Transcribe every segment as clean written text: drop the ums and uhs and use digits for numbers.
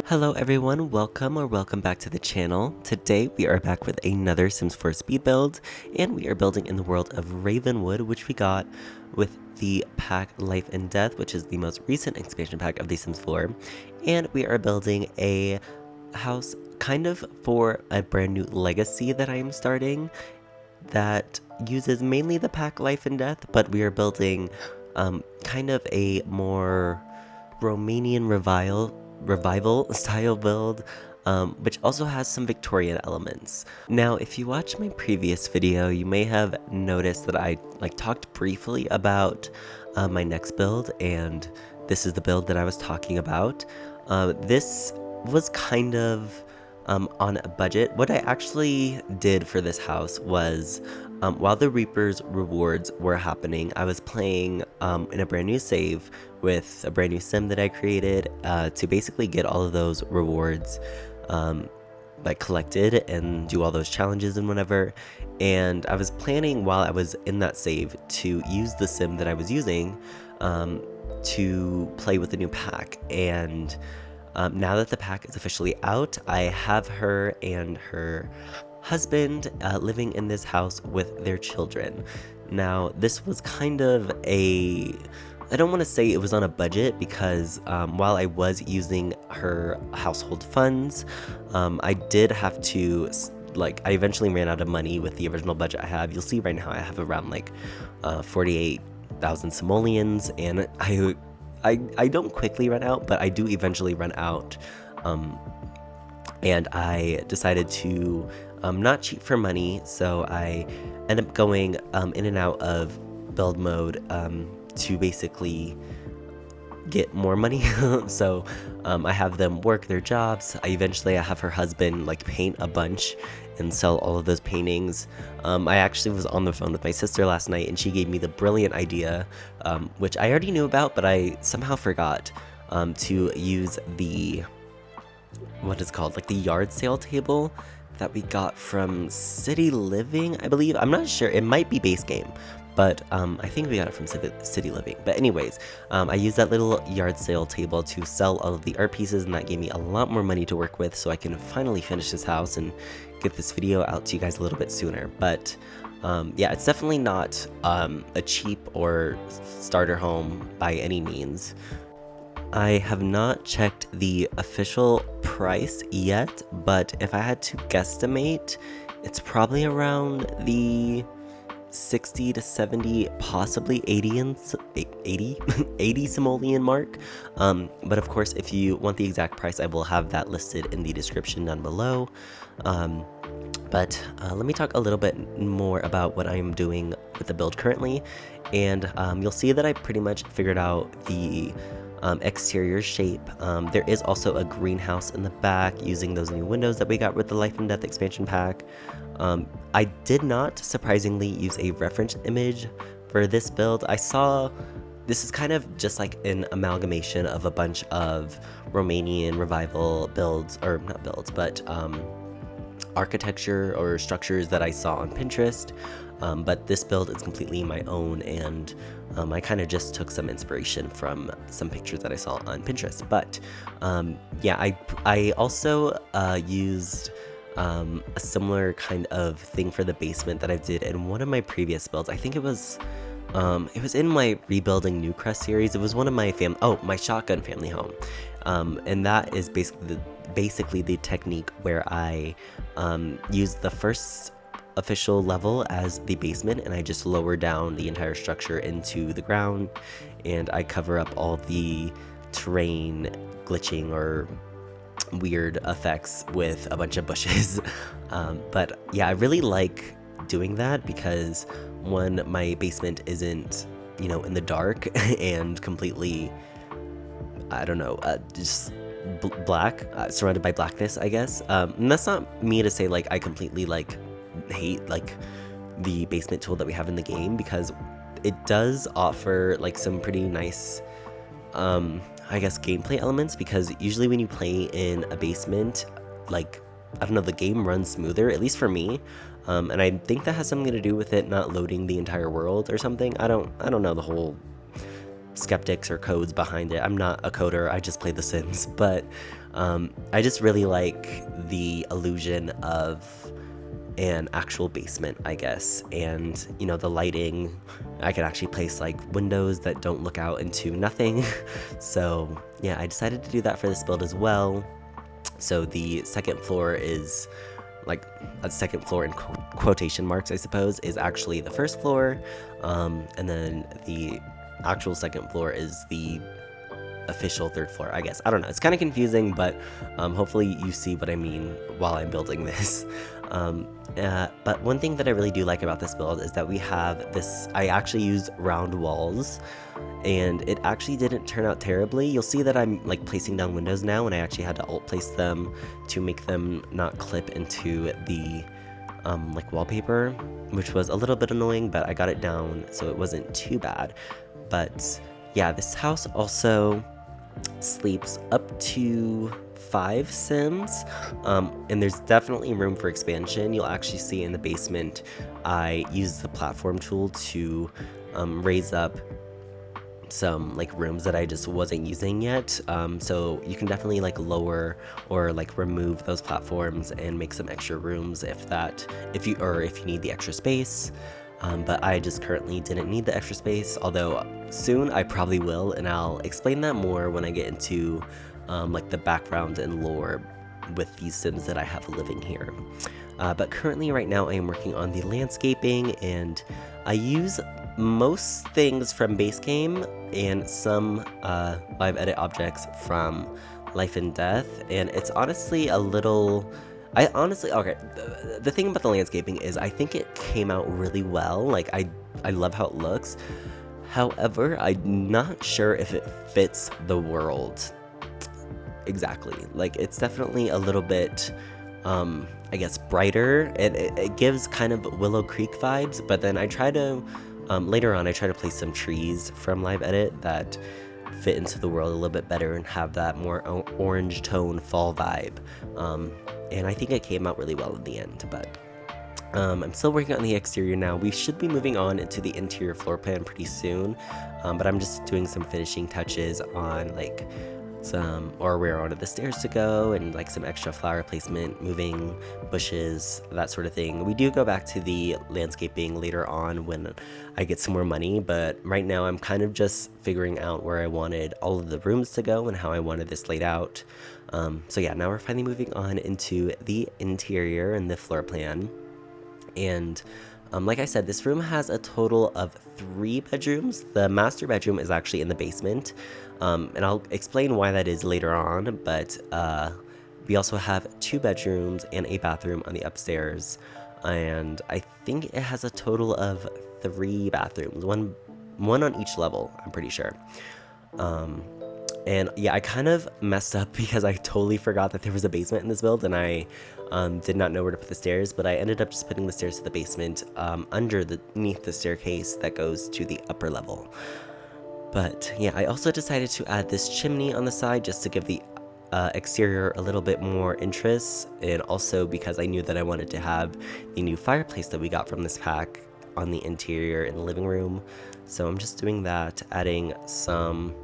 Hello everyone, welcome back to the channel. Today we are back with another Sims 4 speed build, and we are building in the world of Ravenwood, which we got with the pack Life and Death, which is the most recent expansion pack of the Sims 4. And we are building a house kind of for a brand new legacy that I am starting that uses mainly the pack Life and Death, but we are building kind of a more Romanian revival style build, which also has some Victorian elements. Now, if you watched my previous video, you may have noticed that I talked briefly about my next build, and this is the build that I was talking about. This was kind of on a budget. What I actually did for this house was, while the Reaper's rewards were happening, I was playing in a brand new save with a brand new sim that I created to basically get all of those rewards collected and do all those challenges and whatever. And I was planning, while I was in that save, to use the sim that I was using to play with the new pack. And now that the pack is officially out, I have her and her husband living in this house with their children. Now, this was kind of I don't want to say it was on a budget, because while I was using her household funds, I did have to, I eventually ran out of money with the original budget I have. You'll see right now I have around 48,000 simoleons, and I don't quickly run out, but I do eventually run out. And I decided to not cheat for money, so I end up going in and out of build mode to basically get more money. So I have them work their jobs. I have her husband paint a bunch and sell all of those paintings. I actually was on the phone with my sister last night, and she gave me the brilliant idea, which I already knew about, but I somehow forgot to use the, what is called, the yard sale table that we got from City Living, I believe. I'm not sure, it might be base game, but I think we got it from City Living. But anyways, I used that little yard sale table to sell all of the art pieces, and that gave me a lot more money to work with, so I can finally finish this house and get this video out to you guys a little bit sooner. But yeah, it's definitely not a cheap or starter home by any means. I have not checked the official price yet, but if I had to guesstimate, it's probably around the 60 to 70, possibly 80 simoleon mark. But of course, if you want the exact price, I will have that listed in the description down below. But let me talk a little bit more about what I'm doing with the build currently, and you'll see that I pretty much figured out the exterior shape. There is also a greenhouse in the back using those new windows that we got with the Life and Death expansion pack. I did not, surprisingly, use a reference image for this build. I saw this is kind of just an amalgamation of a bunch of Romanian revival builds, or not builds, but architecture or structures that I saw on Pinterest. But this build is completely my own, and I kind of just took some inspiration from some pictures that I saw on Pinterest. But yeah, I also used a similar kind of thing for the basement that I did in one of my previous builds. I think it was in my Rebuilding Newcrest series. It was one of my my shotgun family home, and that is basically the technique where I used the first official level as the basement, and I just lower down the entire structure into the ground, and I cover up all the terrain glitching or weird effects with a bunch of bushes. But yeah, I really like doing that because, one, my basement isn't, in the dark and completely, I don't know, just black, surrounded by blackness, I guess. And that's not me to say I completely hate the basement tool that we have in the game, because it does offer some pretty nice I guess gameplay elements, because usually when you play in a basement, I don't know, the game runs smoother, at least for me. And I think that has something to do with it not loading the entire world or something. I don't know the whole skeptics or codes behind it. I'm not a coder, I just play The Sims. But I just really like the illusion of an actual basement, I guess, and you know, the lighting. I could actually place like windows that don't look out into nothing. So yeah, I decided to do that for this build as well. So the second floor is like a second floor in quotation marks, I suppose, is actually the first floor, and then the actual second floor is the official third floor, I guess. I don't know, it's kind of confusing, but hopefully you see what I mean while I'm building this. But one thing that I really do like about this build is that we have this, I actually used round walls, and it actually didn't turn out terribly. You'll see that I'm like placing down windows now, and I actually had to alt place them to make them not clip into the like wallpaper, which was a little bit annoying, but I got it down so it wasn't too bad. But yeah, this house also sleeps up to 5 Sims, and there's definitely room for expansion. You'll actually see in the basement I used the platform tool to raise up some like rooms that I just wasn't using yet, so you can definitely like lower or like remove those platforms and make some extra rooms if you need the extra space. But I just currently didn't need the extra space, although soon I probably will, and I'll explain that more when I get into like the background and lore with these Sims that I have living here. But currently right now I am working on the landscaping, and I use most things from base game and some live edit objects from Life and Death, and it's honestly a little... okay, the thing about the landscaping is I think it came out really well. Like, I love how it looks. However, I'm not sure if it fits the world exactly. Like, it's definitely a little bit, I guess, brighter. It gives kind of Willow Creek vibes, but then I try to, later on, I try to place some trees from Live Edit that fit into the world a little bit better and have that more orange tone fall vibe. And I think it came out really well in the end, but I'm still working on the exterior now. We should be moving on into the interior floor plan pretty soon, but I'm just doing some finishing touches on like where onto the stairs to go, and like some extra flower placement, moving bushes, that sort of thing. We do go back to the landscaping later on when I get some more money, but right now I'm kind of just figuring out where I wanted all of the rooms to go and how I wanted this laid out. So yeah, now we're finally moving on into the interior and the floor plan. And like I said, this room has a total of 3 bedrooms. The master bedroom is actually in the basement, and I'll explain why that is later on, but we also have 2 bedrooms and a bathroom on the upstairs, and I think it has a total of 3 bathrooms, one on each level, I'm pretty sure. And yeah, I kind of messed up because I totally forgot that there was a basement in this build, and I did not know where to put the stairs, but I ended up just putting the stairs to the basement underneath the staircase that goes to the upper level. But yeah, I also decided to add this chimney on the side just to give the exterior a little bit more interest, and also because I knew that I wanted to have the new fireplace that we got from this pack on the interior in the living room. So I'm just doing that, adding some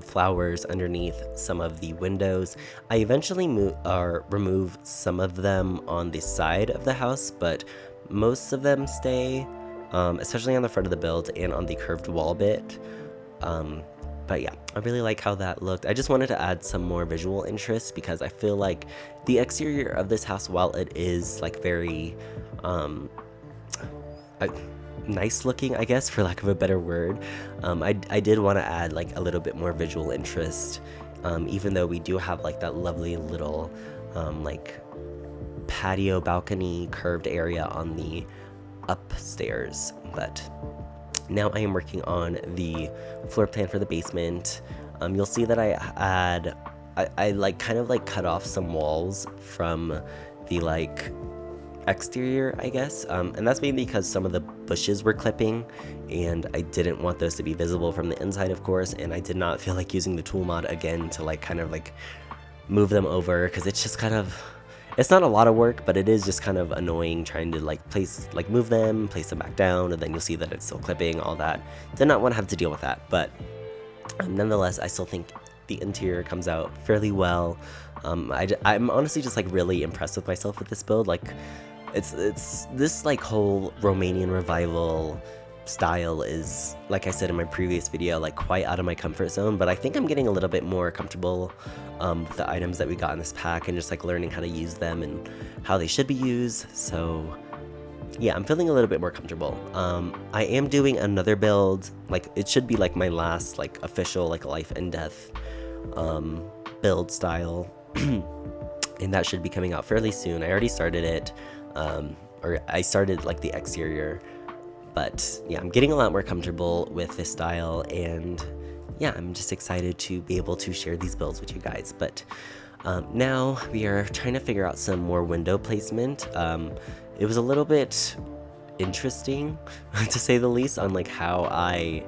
flowers underneath some of the windows. I eventually remove some of them on the side of the house, but most of them stay, especially on the front of the build and on the curved wall bit. But yeah, I really like how that looked. I just wanted to add some more visual interest because I feel like the exterior of this house, while it is like very nice looking, I guess, for lack of a better word, I did want to add like a little bit more visual interest, even though we do have like that lovely little like patio balcony curved area on the upstairs. But now I am working on the floor plan for the basement. You'll see that I like kind of like cut off some walls from the like exterior, I guess, and that's mainly because some of the bushes were clipping, and I didn't want those to be visible from the inside, of course, and I did not feel like using the tool mod again to like kind of like move them over, because it's just kind of, it's not a lot of work, but it is just kind of annoying trying to like move them, place them back down, and then you'll see that it's still clipping, all that. Did not want to have to deal with that, but nonetheless, I still think the interior comes out fairly well. I'm honestly just like really impressed with myself with this build. Like it's this like whole Romanian revival style is, like I said in my previous video, like quite out of my comfort zone, but I think I'm getting a little bit more comfortable with the items that we got in this pack and just like learning how to use them and how they should be used. So yeah, I'm feeling a little bit more comfortable. I am doing another build, like it should be like my last like official like life and death build style, and that should be coming out fairly soon. I already started it, or I started like the exterior, but yeah, I'm getting a lot more comfortable with this style, and yeah, I'm just excited to be able to share these builds with you guys. But now we are trying to figure out some more window placement. It was a little bit interesting to say the least on like how I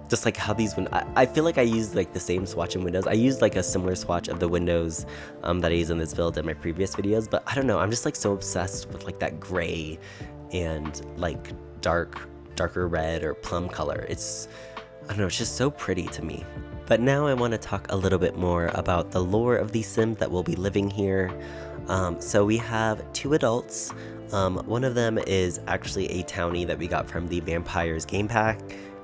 just like how these I feel like I used like the same swatch in windows. I used like a similar swatch of the windows that I used in this build in my previous videos, but I don't know, I'm just like so obsessed with like that gray and like darker red or plum color. It's, I don't know, it's just so pretty to me. But now I want to talk a little bit more about the lore of these Sims that will be living here. So we have 2 adults. One of them is actually a townie that we got from the Vampires game pack,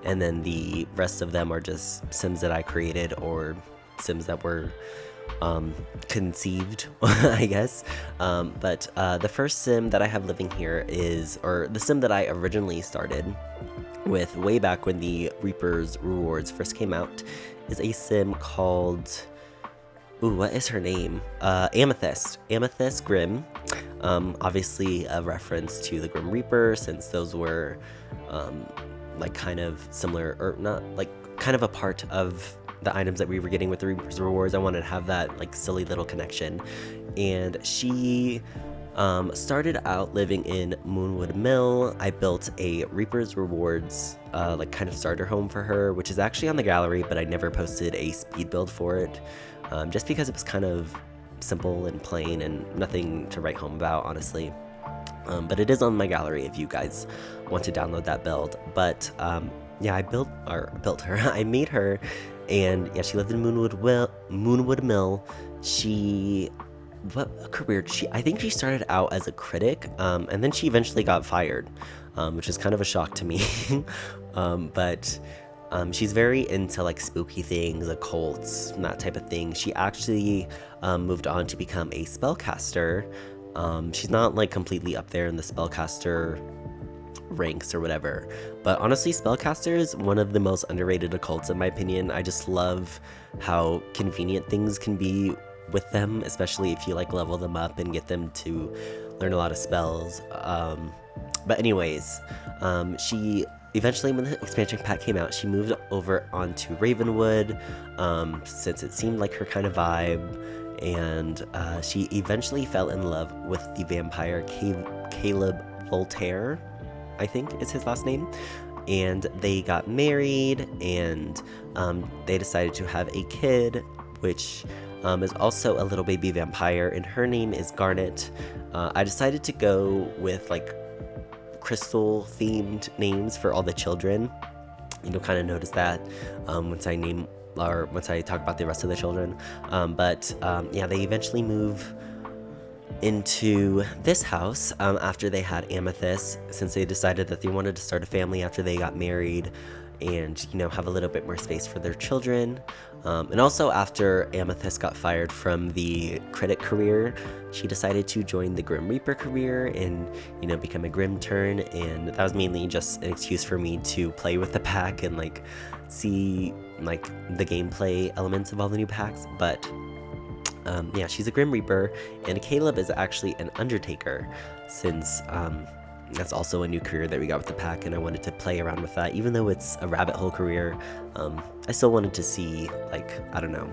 and then the rest of them are just Sims that I created or Sims that were conceived, I guess. But the first Sim that I have living here is, or the Sim that I originally started with way back when the Reaper's Rewards first came out, is a Sim called, ooh, what is her name? Amethyst Grimm. Obviously a reference to the Grim Reaper, since those were like kind of similar, or not, like kind of a part of the items that we were getting with the Reaper's Rewards. I wanted to have that like silly little connection. And she started out living in Moonwood Mill. I built a Reaper's Rewards like kind of starter home for her, which is actually on the gallery, but I never posted a speed build for it, just because it was kind of simple and plain and nothing to write home about, honestly. But it is on my gallery if you guys want to download that build. But yeah, I built her. I made her, and yeah, she lived in Moonwood Mill. What career did she? I think she started out as a critic, and then she eventually got fired, which is kind of a shock to me. But she's very into like spooky things, occults, that type of thing. She actually moved on to become a spellcaster. She's not like completely up there in the spellcaster ranks or whatever, but honestly, spellcaster is one of the most underrated occults in my opinion. I just love how convenient things can be with them, especially if you like level them up and get them to learn a lot of spells. But anyways, she eventually, when the expansion pack came out, she moved over onto Ravenwood, since it seemed like her kind of vibe. And she eventually fell in love with the vampire Caleb Voltaire, I think is his last name, and they got married, and they decided to have a kid, which is also a little baby vampire, and her name is Garnet. I decided to go with like crystal themed names for all the children. You'll kind of notice that once I talk about the rest of the children. But yeah, they eventually move into this house after they had Amethyst, since they decided that they wanted to start a family after they got married and, you know, have a little bit more space for their children. And also after Amethyst got fired from the critic career, she decided to join the Grim Reaper career and, you know, become a Grim Turn. And that was mainly just an excuse for me to play with the pack and like see like the gameplay elements of all the new packs. But yeah, she's a Grim Reaper, and Caleb is actually an Undertaker, since that's also a new career that we got with the pack, and I wanted to play around with that. Even though it's a rabbit hole career, I still wanted to see, like, I don't know,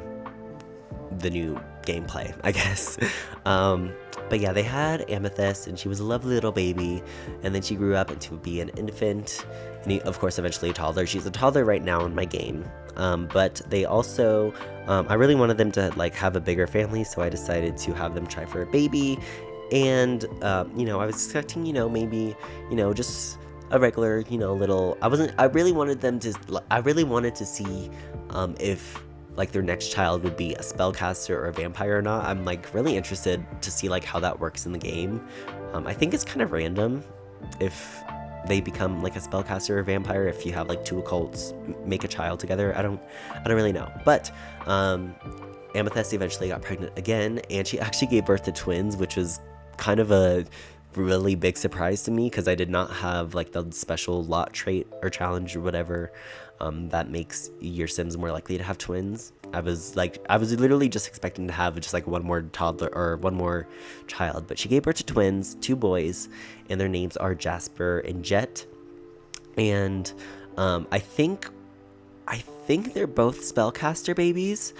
the new gameplay, I guess. But yeah, they had Amethyst, and she was a lovely little baby, and then she grew up into be an infant, and of course eventually a toddler. She's a toddler right now in my game. But they also, I really wanted them to like have a bigger family, so I decided to have them try for a baby. And you know, I was expecting, you know, maybe, you know, just a regular, you know, little, I really wanted to see if like their next child would be a spellcaster or a vampire or not. I'm like really interested to see like how that works in the game. I think it's kind of random if they become like a spellcaster or a vampire, if you have like two occults make a child together. I don't really know. But Amethyst eventually got pregnant again, and she actually gave birth to twins, which was kind of a really big surprise to me because I did not have like the special lot trait or challenge or whatever that makes your Sims more likely to have twins. I was literally just expecting to have just like one more toddler or one more child, but she gave birth to twins, 2 boys, and their names are Jasper and Jet. And I think they're both spellcaster babies.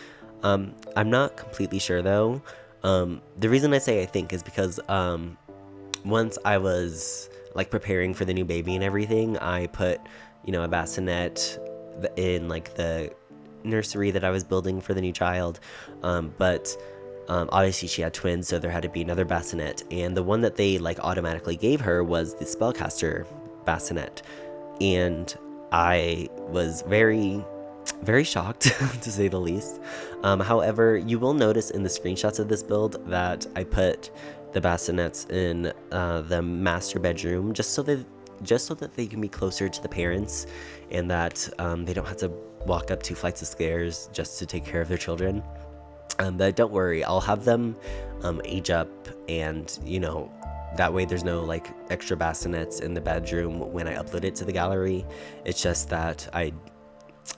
I'm not completely sure though. The reason I say I think is because once I was like preparing for the new baby and everything, I put, you know, a bassinet in like the nursery that I was building for the new child. But obviously she had twins, so there had to be another bassinet. And the one that they like automatically gave her was the spellcaster bassinet. And I was very shocked to say the least. However, you will notice in the screenshots of this build that I put the bassinets in the master bedroom just so that they can be closer to the parents, and that they don't have to walk up 2 flights of stairs just to take care of their children. But don't worry, I'll have them age up, and you know, that way there's no like extra bassinets in the bedroom when I upload it to the gallery. It's just that I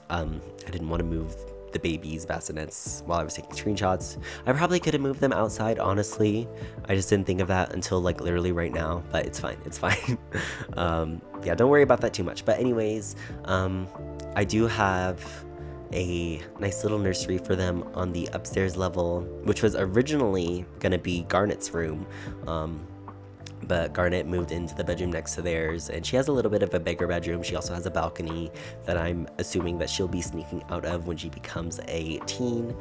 didn't want to move the baby's bassinets while I was taking screenshots. I probably could have moved them outside, honestly. I just didn't think of that until like literally right now, but it's fine. Yeah, don't worry about that too much. But anyways, I do have a nice little nursery for them on the upstairs level, which was originally gonna be Garnet's room. But Garnet moved into the bedroom next to theirs, and she has a little bit of a bigger bedroom. She also has a balcony that I'm assuming that she'll be sneaking out of when she becomes a teen.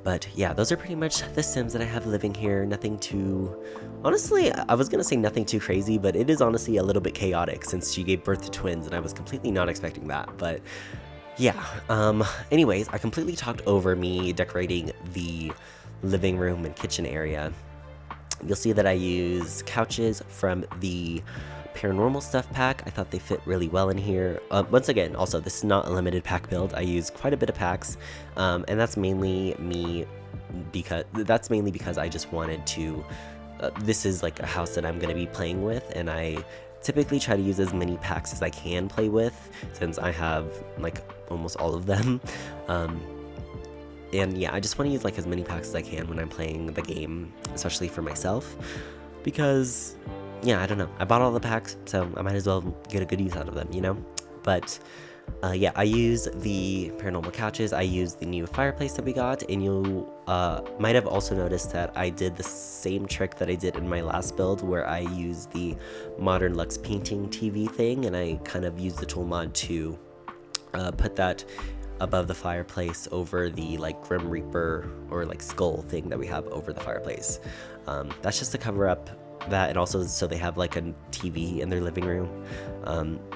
But yeah, those are pretty much the Sims that I have living here. Nothing too... Honestly, I was gonna say nothing too crazy, but it is honestly a little bit chaotic since she gave birth to twins, and I was completely not expecting that. But yeah, anyways, I completely talked over me decorating the living room and kitchen area. You'll see that I use couches from the paranormal stuff pack. I thought they fit really well in here. Once again, also, this is not a limited pack build. I use quite a bit of packs, and that's mainly because I just wanted to, this is like a house that I'm going to be playing with, and I typically try to use as many packs as I can play with, since I have like almost all of them. And yeah, I just want to use like as many packs as I can when I'm playing the game, especially for myself, because yeah, I don't know, I bought all the packs, so I might as well get a good use out of them, you know? But yeah, I use the paranormal couches, I use the new fireplace that we got, and you might have also noticed that I did the same trick that I did in my last build, where I used the Modern Lux painting TV thing, and I kind of used the tool mod to put that above the fireplace over the like Grim Reaper or like skull thing that we have over the fireplace. That's just to cover up that, and also so they have like a TV in their living room.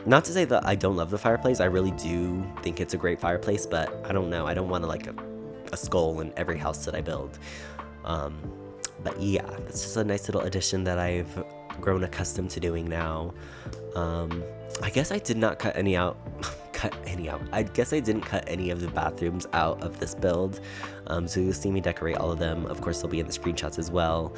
Not to say that I don't love the fireplace, I really do think it's a great fireplace, but I don't know, I don't want to like a skull in every house that I build. But yeah, it's just a nice little addition that I've grown accustomed to doing now. I guess I did not cut any out. I guess I didn't cut any of the bathrooms out of this build, so you'll see me decorate all of them. Of course, they'll be in the screenshots as well.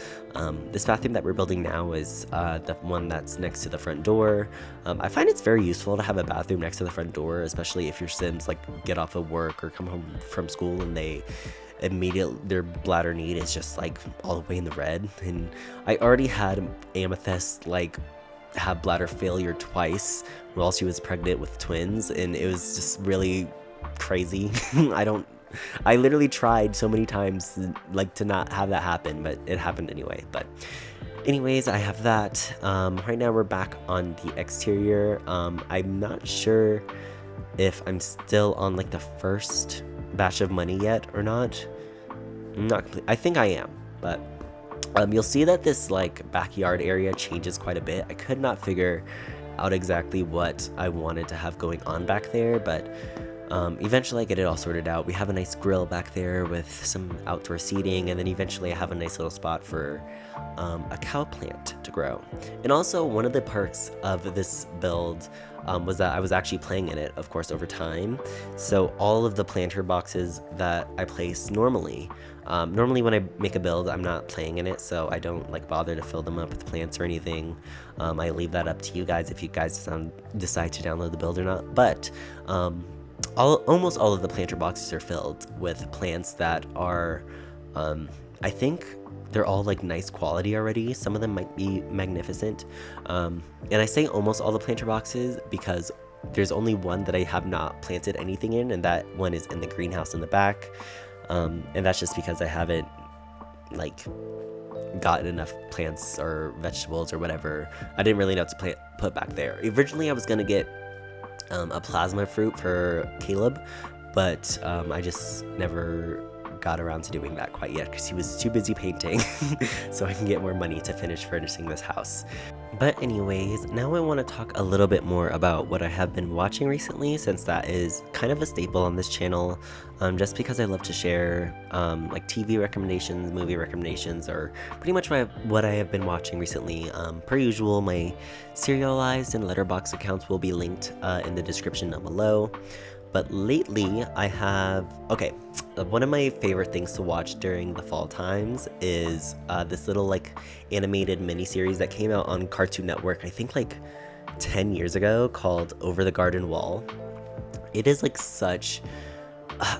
This bathroom that we're building now is the one that's next to the front door. I find it's very useful to have a bathroom next to the front door, especially if your Sims like get off of work or come home from school and their bladder need is just like all the way in the red. And I already had Amethyst like have bladder failure twice while she was pregnant with twins, and it was just really crazy. I literally tried so many times like to not have that happen, but it happened anyway. But anyways, I have that. Right now we're back on the exterior. I'm not sure if I'm still on like the first batch of money yet or not. Not complete. I think I am, but you'll see that this like backyard area changes quite a bit. I could not figure out exactly what I wanted to have going on back there, but Eventually I get it all sorted out. We have a nice grill back there with some outdoor seating, and then eventually I have a nice little spot for a cow plant to grow. And also, one of the perks of this build was that I was actually playing in it, of course, over time. So all of the planter boxes that I place normally, normally when I make a build, I'm not playing in it, so I don't like bother to fill them up with plants or anything. I leave that up to you guys if you guys decide to download the build or not. But almost all of the planter boxes are filled with plants that are, I think they're all like nice quality already. Some of them might be magnificent. And I say almost all the planter boxes because there's only one that I have not planted anything in, and that one is in the greenhouse in the back. And that's just because I haven't like gotten enough plants or vegetables or whatever. I didn't really know what to put back there. Originally I was gonna get a plasma fruit for Caleb, but I just never got around to doing that quite yet because he was too busy painting so I can get more money to finish furnishing this house. But anyways, now I want to talk a little bit more about what I have been watching recently, since that is kind of a staple on this channel, just because I love to share like TV recommendations, movie recommendations, or pretty much what I have been watching recently. Per usual, my serialized and letterbox accounts will be linked in the description down below. But lately I have, one of my favorite things to watch during the fall times is this little like animated miniseries that came out on Cartoon Network, I think like 10 years ago, called Over the Garden Wall. It is like such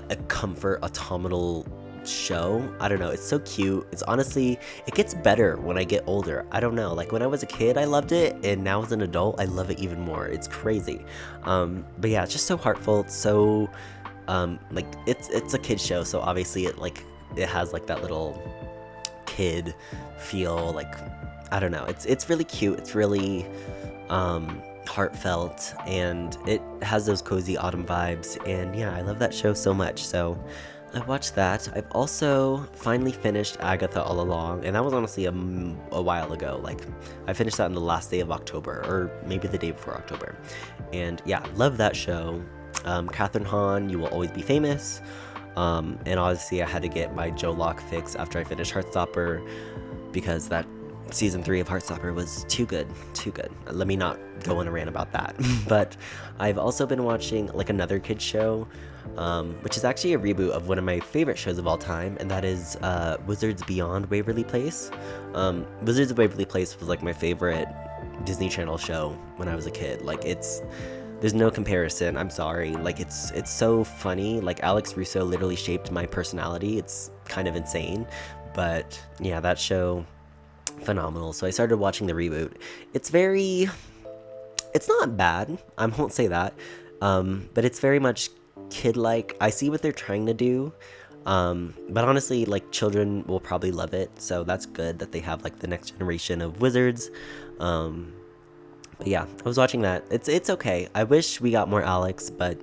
a comfort autumnal show. I don't know, it's so cute. It's honestly, it gets better when I get older. I don't know, like when I was a kid I loved it, and now as an adult I love it even more. It's crazy. But yeah, it's just so heartfelt, so like it's a kid show, so obviously it has like that little kid feel. Like, I don't know, it's really cute, it's really heartfelt, and it has those cozy autumn vibes, and yeah, I love that show so much. So I watched that. I've also finally finished Agatha All Along, and that was honestly a while ago. Like, I finished that on the last day of October, or maybe the day before October. And yeah, love that show. Catherine Hahn, You Will Always Be Famous. And obviously I had to get my Joe Locke fix after I finished Heartstopper, because that season 3 of Heartstopper was too good. Let me not go on a rant about that. But I've also been watching like another kids show, which is actually a reboot of one of my favorite shows of all time, and that is Wizards Beyond Waverly Place. Wizards of Waverly Place was like my favorite Disney Channel show when I was a kid. Like, there's no comparison, I'm sorry. Like, it's so funny. Like, Alex Russo literally shaped my personality. It's kind of insane. But yeah, that show, phenomenal. So I started watching the reboot. It's not bad, I won't say that, but it's very much kid-like. I see what they're trying to do, but honestly, like, children will probably love it, so that's good that they have like the next generation of wizards. But yeah, I was watching that. It's okay. I wish we got more Alex, but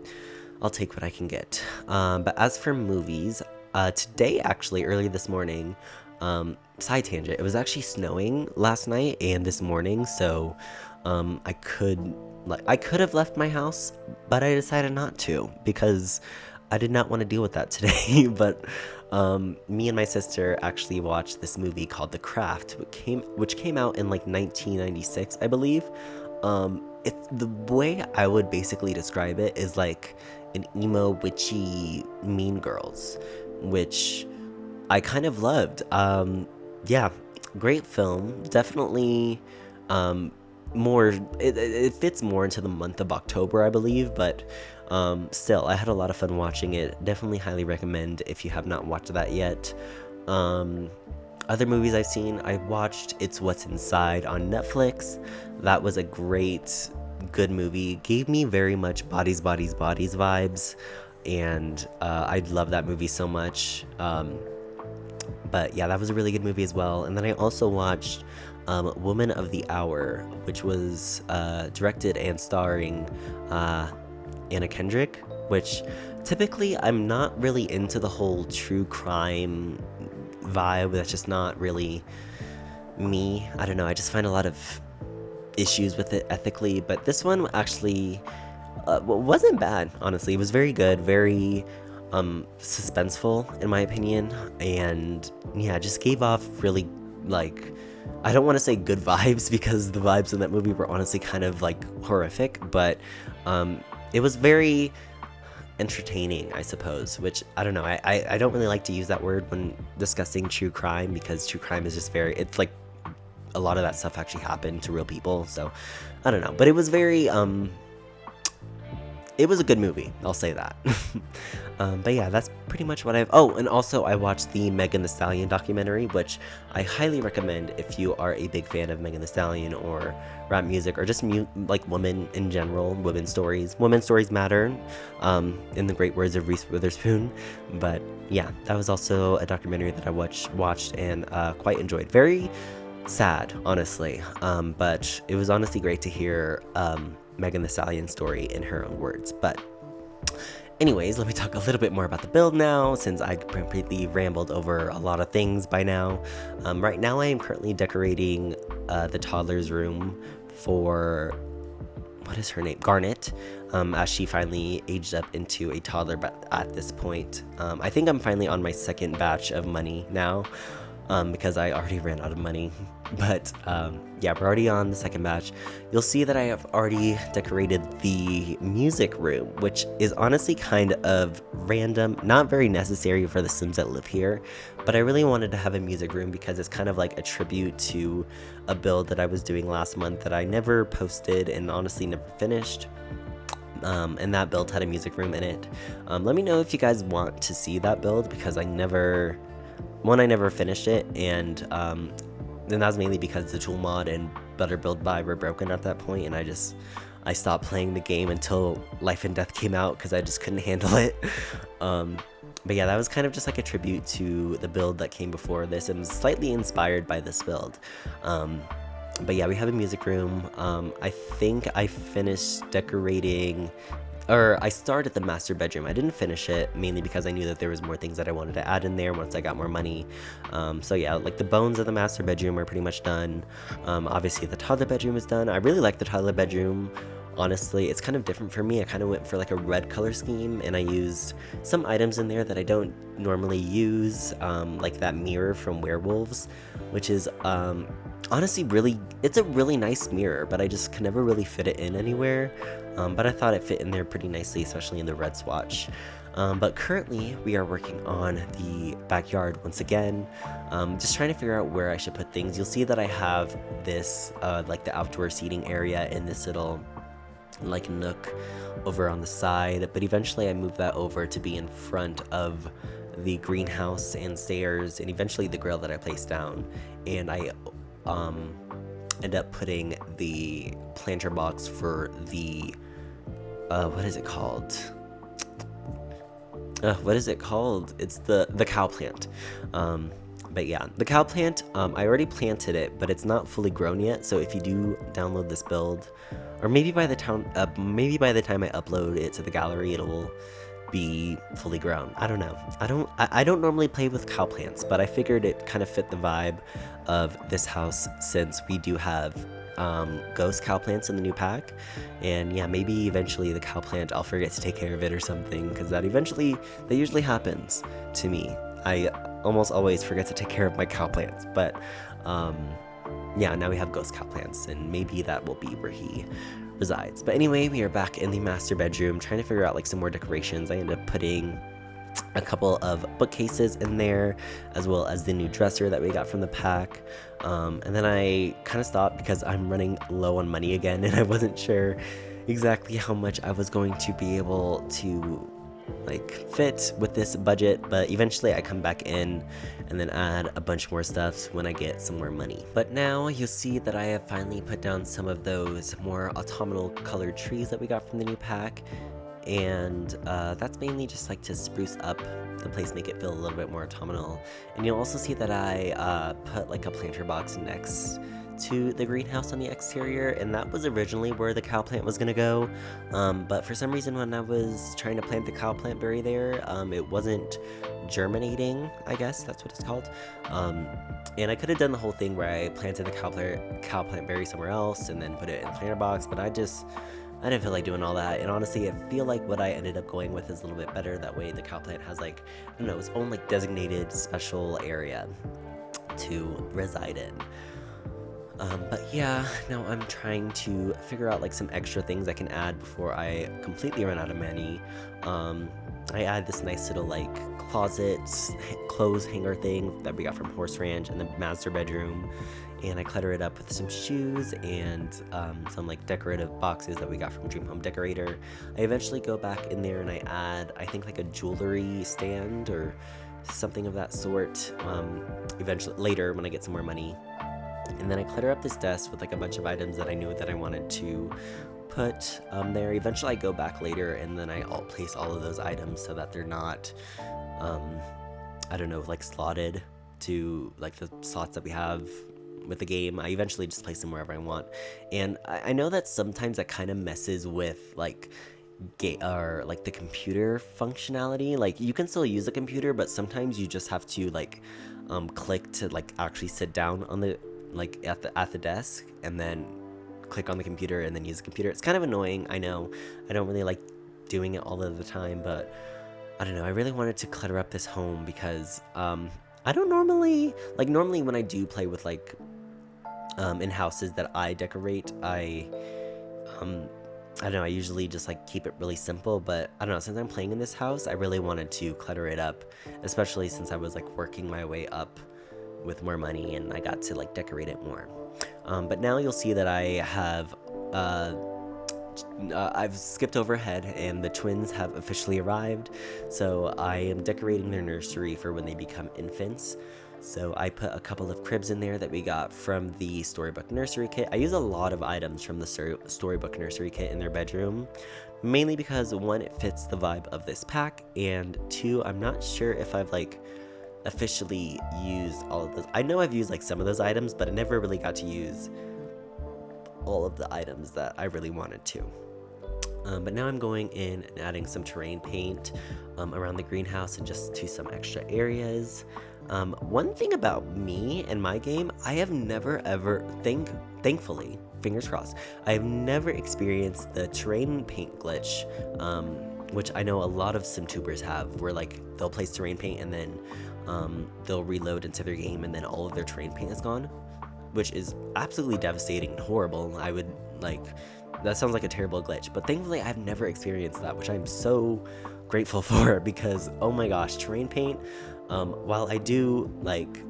I'll take what I can get. But as for movies, today, actually, early this morning, side tangent, it was actually snowing last night and this morning, so I could have left my house, but I decided not to because I did not want to deal with that today. But me and my sister actually watched this movie called The Craft, which came out in like 1996, I believe. It's the way I would basically describe it is like an emo, witchy Mean Girls, which I kind of loved. Yeah, great film. Definitely more, it fits more into the month of October, I believe, but still, I had a lot of fun watching it. Definitely highly recommend if you have not watched that yet. Other movies I've seen, I watched It's What's Inside on Netflix. That was a good movie. Gave me very much Bodies vibes, and I love that movie so much. But yeah, that was a really good movie as well. And then I also watched Woman of the Hour, which was directed and starring Anna Kendrick, which typically I'm not really into the whole true crime vibe. That's just not really me. I don't know, I just find a lot of issues with it ethically, but this one actually wasn't bad, honestly. It was very good, very suspenseful in my opinion, and yeah, just gave off really, like, I don't want to say good vibes because the vibes in that movie were honestly kind of like horrific, but it was very entertaining, I suppose, which I don't know. I don't really like to use that word when discussing true crime because true crime is just very, it's like a lot of that stuff actually happened to real people, so I don't know. But it was very, it was a good movie, I'll say that. But yeah, that's pretty much what I've... Oh, and also I watched the Megan Thee Stallion documentary, which I highly recommend if you are a big fan of Megan Thee Stallion or rap music or just like women in general, women's stories. Women's stories matter, in the great words of Reese Witherspoon. But yeah, that was also a documentary that I watched and quite enjoyed. Very sad, honestly, but it was honestly great to hear Megan Thee Stallion's story in her own words. But anyways, let me talk a little bit more about the build now, since I completely rambled over a lot of things by now. Right now I am currently decorating the toddler's room for, what is her name? Garnet, as she finally aged up into a toddler, but at this point, I think I'm finally on my second batch of money now, because I already ran out of money. But yeah, we're already on the second batch. You'll see that I have already decorated the music room, which is honestly kind of random, not very necessary for the Sims that live here, but I really wanted to have a music room because it's kind of like a tribute to a build that I was doing last month that I never posted and honestly never finished. And that build had a music room in it. Let me know if you guys want to see that build because I never finished it, and that was mainly because the tool mod and Better Build Buy were broken at that point, and I stopped playing the game until Life and Death came out because I just couldn't handle it. But yeah, that was kind of just like a tribute to the build that came before this and was slightly inspired by this build. But yeah, we have a music room. I think I finished decorating, or I started the master bedroom. I didn't finish it, mainly because I knew that there was more things that I wanted to add in there once I got more money. So yeah, like the bones of the master bedroom are pretty much done. Obviously the toddler bedroom is done. I really like the toddler bedroom. Honestly, it's kind of different for me. I kind of went for like a red color scheme, and I used some items in there that I don't normally use, like that mirror from Werewolves, which is honestly it's a really nice mirror, but I just can never really fit it in anywhere. But I thought it fit in there pretty nicely, especially in the red swatch. But currently we are working on the backyard once again, just trying to figure out where I should put things. You'll see that I have this like the outdoor seating area in this little like nook over on the side, but eventually I moved that over to be in front of the greenhouse and stairs and eventually the grill that I placed down. And I end up putting the planter box for the what is it called? It's the cow plant. But yeah, the cow plant, I already planted it, but it's not fully grown yet. So if you do download this build, or maybe by the time I upload it to the gallery, it'll be fully grown. I don't know. I don't normally play with cow plants, but I figured it kind of fit the vibe of this house since we do have ghost cow plants in the new pack. And yeah, maybe eventually the cow plant, I'll forget to take care of it or something, because that usually happens to me. I almost always forget to take care of my cow plants, but yeah, now we have ghost cow plants, and maybe that will be where he resides. But anyway, we are back in the master bedroom trying to figure out like some more decorations. I ended up putting a couple of bookcases in there, as well as the new dresser that we got from the pack. And then I kind of stopped because I'm running low on money again, and I wasn't sure exactly how much I was going to be able to like fit with this budget, but eventually I come back in and then add a bunch more stuff when I get some more money. But now you'll see that I have finally put down some of those more autumnal colored trees that we got from the new pack, and that's mainly just like to spruce up the place, make it feel a little bit more autumnal. And you'll also see that I put like a planter box next to the greenhouse on the exterior, and that was originally where the cow plant was gonna go, but for some reason when I was trying to plant the cow plant berry there, it wasn't germinating, I guess that's what it's called. And I could have done the whole thing where I planted the cow plant berry somewhere else and then put it in the planter box, but I just I didn't feel like doing all that, and honestly, I feel like what I ended up going with is a little bit better. That way the cow plant has like, I don't know, its own like designated special area to reside in. But yeah, now I'm trying to figure out like some extra things I can add before I completely run out of money. I add this nice little like closets, clothes hanger thing that we got from Horse Ranch in the master bedroom, and I clutter it up with some shoes and some like decorative boxes that we got from Dream Home Decorator. I eventually go back in there and I add, I think, like a jewelry stand or something of that sort, eventually later when I get some more money. And then I clutter up this desk with like a bunch of items that I knew that I wanted to put there. Eventually I go back later and then I'll place all of those items so that they're not, I don't know, like slotted to like the slots that we have with the game. I eventually just place them wherever I want. And I know that sometimes that kind of messes with like or like the computer functionality. Like you can still use the computer, but sometimes you just have to like click to like actually sit down on the like at the desk and then click on the computer and then use the computer. It's kind of annoying, I know. I don't really like doing it all of the time, but I don't know, I really wanted to clutter up this home because I don't normally when I do play with like in houses that I decorate, I don't know, I usually just like keep it really simple, but I don't know, since I'm playing in this house, I really wanted to clutter it up, especially since I was like working my way up with more money and I got to like decorate it more. But now you'll see that I have I've skipped overhead and the twins have officially arrived. So I am decorating their nursery for when they become infants. So I put a couple of cribs in there that we got from the Storybook Nursery Kit. I use a lot of items from the Storybook Nursery Kit in their bedroom, mainly because one, it fits the vibe of this pack, and two, I'm not sure if I've like officially used all of those. I know I've used like some of those items, but I never really got to use all of the items that I really wanted to. But now I'm going in and adding some terrain paint around the greenhouse and just to some extra areas. One thing about me and my game, I have never ever, thankfully, fingers crossed, I have never experienced the terrain paint glitch, which I know a lot of SimTubers have, where like they'll place terrain paint and then they'll reload into their game and then all of their terrain paint is gone, which is absolutely devastating and horrible. I would like, that sounds like a terrible glitch, but thankfully I've never experienced that, which I'm so grateful for, because oh my gosh, terrain paint, while I do like,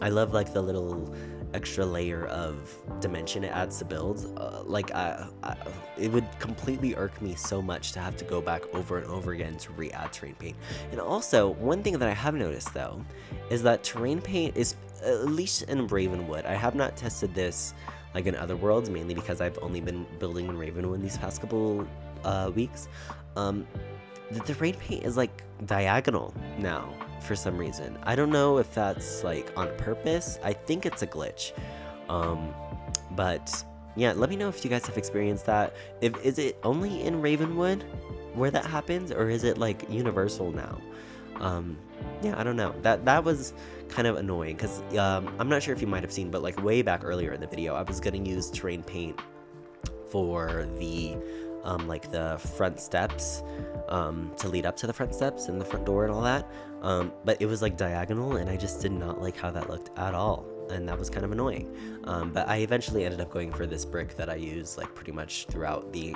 I love like the little extra layer of dimension it adds to builds, it would completely irk me so much to have to go back over and over again to re-add terrain paint. And also, one thing that I have noticed though is that terrain paint is, at least in Ravenwood, I have not tested this like in other worlds, mainly because I've only been building in Ravenwood these past couple weeks. The terrain paint is like diagonal now for some reason. I don't know if that's like on purpose. I think it's a glitch. But yeah, let me know if you guys have experienced that. Is it only in Ravenwood where that happens, or is it like universal now? Yeah, I don't know. That was kind of annoying because I'm not sure if you might have seen, but like way back earlier in the video, I was gonna use terrain paint for the like the front steps, to lead up to the front steps and the front door and all that, but it was like diagonal and I just did not like how that looked at all, and that was kind of annoying. But I eventually ended up going for this brick that I use like pretty much throughout the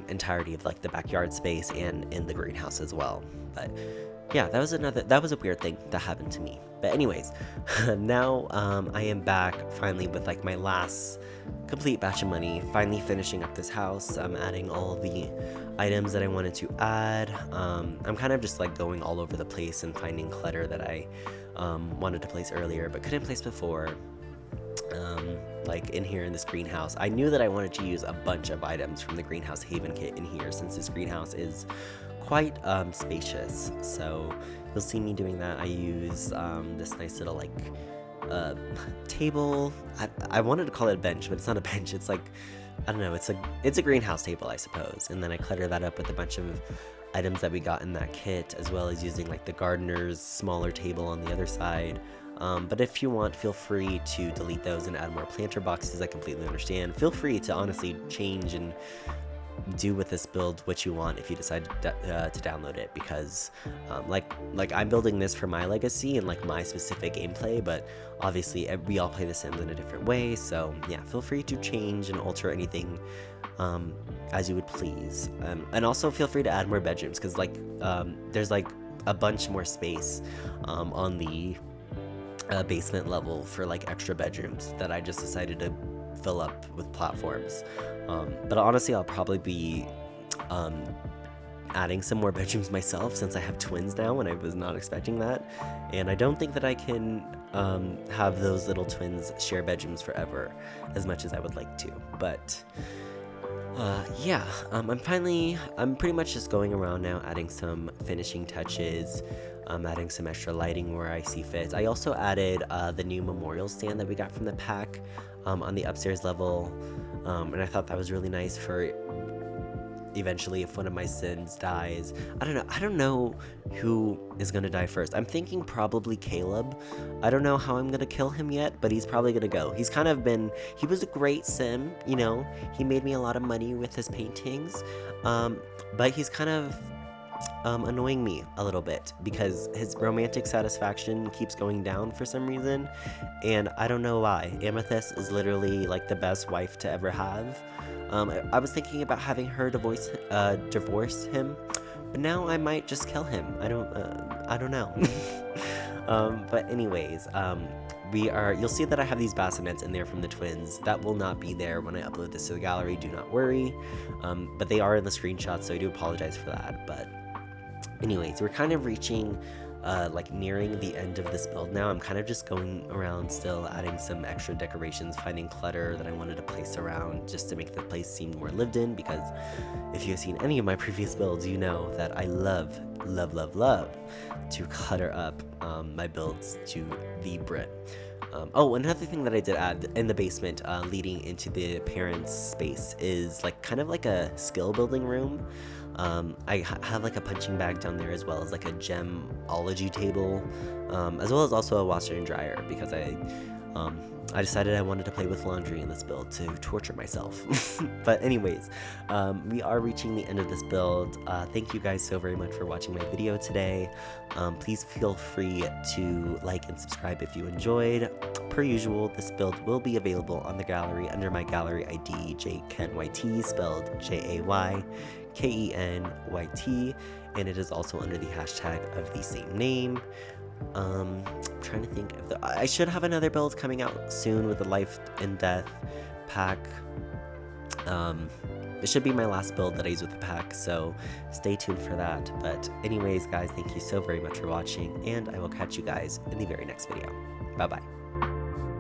entirety of like the backyard space and in the greenhouse as well. But yeah, that was a weird thing that happened to me. But anyways, now I am back finally with like my last complete batch of money, finally finishing up this house. I'm adding all the items that I wanted to add. I'm kind of just like going all over the place and finding clutter that I wanted to place earlier but couldn't place before. Like in here in this greenhouse, I knew that I wanted to use a bunch of items from the Greenhouse Haven kit in here, since this greenhouse is quite spacious. So you'll see me doing that. I use this nice little like table. I wanted to call it a bench, but it's not a bench. It's like, I don't know, it's a greenhouse table, I suppose. And then I clutter that up with a bunch of items that we got in that kit, as well as using like the gardener's smaller table on the other side. But if you want, feel free to delete those and add more planter boxes. I completely understand. Feel free to honestly change and do with this build what you want if you decide to download it, because like I'm building this for my legacy and like my specific gameplay, but obviously we all play the Sims in a different way. So yeah, feel free to change and alter anything as you would please, and also feel free to add more bedrooms, because like there's like a bunch more space on the basement level for like extra bedrooms that I just decided to fill up with platforms. But honestly, I'll probably be adding some more bedrooms myself, since I have twins now and I was not expecting that, and I don't think that I can have those little twins share bedrooms forever as much as I would like to. But yeah, I'm pretty much just going around now adding some finishing touches, adding some extra lighting where I see fit. I also added the new memorial stand that we got from the pack on the upstairs level, and I thought that was really nice for eventually if one of my Sims dies. I don't know who is gonna die first. I'm thinking probably Caleb. I don't know how I'm gonna kill him yet, but he's probably gonna go. He was a great Sim, you know, he made me a lot of money with his paintings, but he's kind of annoying me a little bit because his romantic satisfaction keeps going down for some reason, and I don't know why. Amethyst is literally like the best wife to ever have. I was thinking about having her divorce him, but now I might just kill him. I don't know. But anyways, you'll see that I have these bassinets in there from the twins. That will not be there when I upload this to the gallery, do not worry. But they are in the screenshots, so I do apologize for that. But anyways, we're kind of reaching like nearing the end of this build now. I'm kind of just going around still adding some extra decorations, finding clutter that I wanted to place around just to make the place seem more lived in, because if you've seen any of my previous builds, you know that I love to clutter up my builds to the brim. Oh, another thing that I did add in the basement leading into the parents' space is like kind of like a skill building room. I have like a punching bag down there, as well as like a gemology table, as well as also a washer and dryer, because I decided I wanted to play with laundry in this build to torture myself. But anyways, we are reaching the end of this build. Thank you guys so very much for watching my video today. Please feel free to like and subscribe if you enjoyed. Per usual, this build will be available on the gallery under my gallery ID, JayKenYT, spelled JayKenYT, and it is also under the hashtag of the same name. I'm trying to think if I should have another build coming out soon with the life and death pack. It should be my last build that I use with the pack, so stay tuned for that. But anyways, guys, thank you so very much for watching, and I will catch you guys in the very next video. Bye bye.